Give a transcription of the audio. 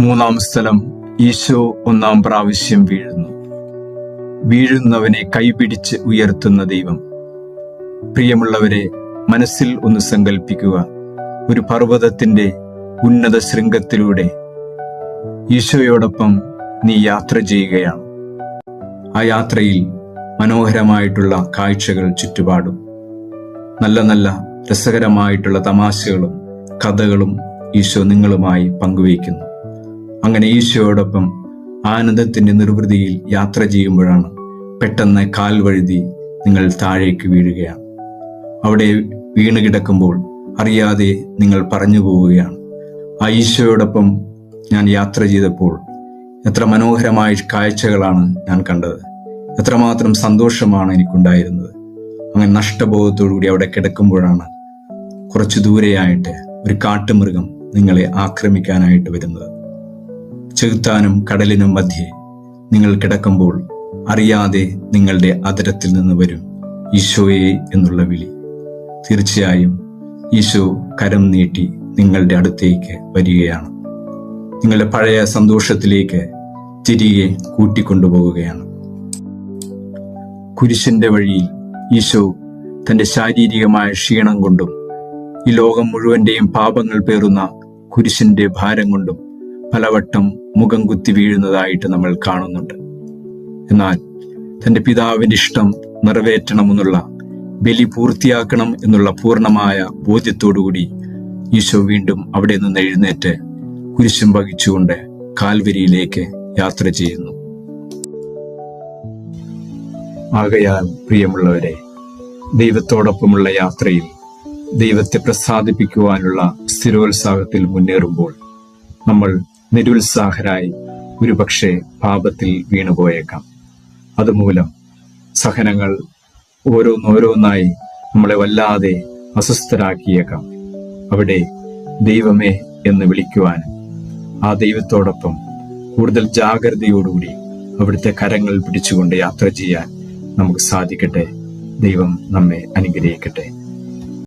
മൂന്നാം സ്ഥലം, ഈശോ ഒന്നാം പ്രാവശ്യം വീഴുന്നു. വീഴുന്നവനെ കൈപിടിച്ച് ഉയർത്തുന്ന ദൈവം. പ്രിയമുള്ളവരെ, മനസ്സിൽ ഒന്ന് സങ്കല്പിക്കുക. ഒരു പർവ്വതത്തിന്റെ ഉന്നത ശൃംഗത്തിലൂടെ ഈശോയോടൊപ്പം നീ യാത്ര ചെയ്യുകയാണ്. ആ യാത്രയിൽ മനോഹരമായിട്ടുള്ള കാഴ്ചകൾ ചുറ്റുപാടും, നല്ല നല്ല രസകരമായിട്ടുള്ള തമാശകളും കഥകളും ഈശോ നിങ്ങളുമായി പങ്കുവയ്ക്കുന്നു. അങ്ങനെ ഈശോയോടൊപ്പം ആനന്ദത്തിന്റെ നിർവൃതിയിൽ യാത്ര ചെയ്യുമ്പോഴാണ് പെട്ടെന്ന് കാൽ വഴുതി നിങ്ങൾ താഴേക്ക് വീഴുകയാണ്. അവിടെ വീണ് കിടക്കുമ്പോൾ അറിയാതെ നിങ്ങൾ പറഞ്ഞു പോവുകയാണ്, ആ ഈശോയോടൊപ്പം ഞാൻ യാത്ര ചെയ്തപ്പോൾ എത്ര മനോഹരമായ കാഴ്ചകളാണ് ഞാൻ കണ്ടത്, എത്രമാത്രം സന്തോഷമാണ് എനിക്കുണ്ടായിരുന്നത്. അങ്ങനെ നഷ്ടബോധത്തോടുകൂടി അവിടെ കിടക്കുമ്പോഴാണ് കുറച്ചു ദൂരെയായിട്ട് ഒരു കാട്ടുമൃഗം നിങ്ങളെ ആക്രമിക്കാനായിട്ട് വരുന്നത്. ചെകുത്താനും കടലിനും മധ്യേ നിങ്ങൾ കിടക്കുമ്പോൾ അറിയാതെ നിങ്ങളുടെ അധരത്തിൽ നിന്ന് വരും ഈശോയെ എന്നുള്ള വിളി. തീർച്ചയായും ഈശോ കരം നീട്ടി നിങ്ങളുടെ അടുത്തേക്ക് വരികയാണ്. നിങ്ങളുടെ പഴയ സന്തോഷത്തിലേക്ക് തിരികെ കൂട്ടിക്കൊണ്ടുപോവുകയാണ്. കുരിശിന്റെ വഴിയിൽ ഈശോ തന്റെ ശാരീരികമായ ക്ഷീണം കൊണ്ടും ഈ ലോകം മുഴുവന്റെയും പാപങ്ങൾ പേറുന്ന കുരിശിന്റെ ഭാരം കൊണ്ടും പലവട്ടം മുഖം കുത്തി വീഴുന്നതായിട്ട് നമ്മൾ കാണുന്നുണ്ട്. എന്നാൽ തന്റെ പിതാവിന്റെ ഇഷ്ടം നിറവേറ്റണമെന്നുള്ള, ബലി പൂർത്തിയാക്കണം എന്നുള്ള പൂർണ്ണമായ ബോധ്യത്തോടുകൂടി ഈശോ വീണ്ടും അവിടെ നിന്ന് എഴുന്നേറ്റ് കുരിശും വഹിച്ചുകൊണ്ട് കാൽവരിയിലേക്ക് യാത്ര ചെയ്യുന്നു. ആകയാൽ പ്രിയമുള്ളവരെ, ദൈവത്തോടൊപ്പമുള്ള യാത്രയിൽ ദൈവത്തെ പ്രസാദിപ്പിക്കുവാനുള്ള സ്ഥിരോത്സാഹത്തിൽ മുന്നേറുമ്പോൾ നമ്മൾ നിരുത്സാഹരായി ഒരുപക്ഷെ പാപത്തിൽ വീണുപോയേക്കാം. അതുമൂലം സഹനങ്ങൾ ഓരോന്നോരോന്നായി നമ്മളെ വല്ലാതെ അസ്വസ്ഥരാക്കിയേക്കാം. അവിടെ ദൈവമേ എന്ന് വിളിക്കുവാനും ആ ദൈവത്തോടൊപ്പം കൂടുതൽ ജാഗ്രതയോടുകൂടി അവിടുത്തെ കരങ്ങൾ പിടിച്ചുകൊണ്ട് യാത്ര ചെയ്യാൻ നമുക്ക് സാധിക്കട്ടെ. ദൈവം നമ്മെ അനുഗ്രഹിക്കട്ടെ.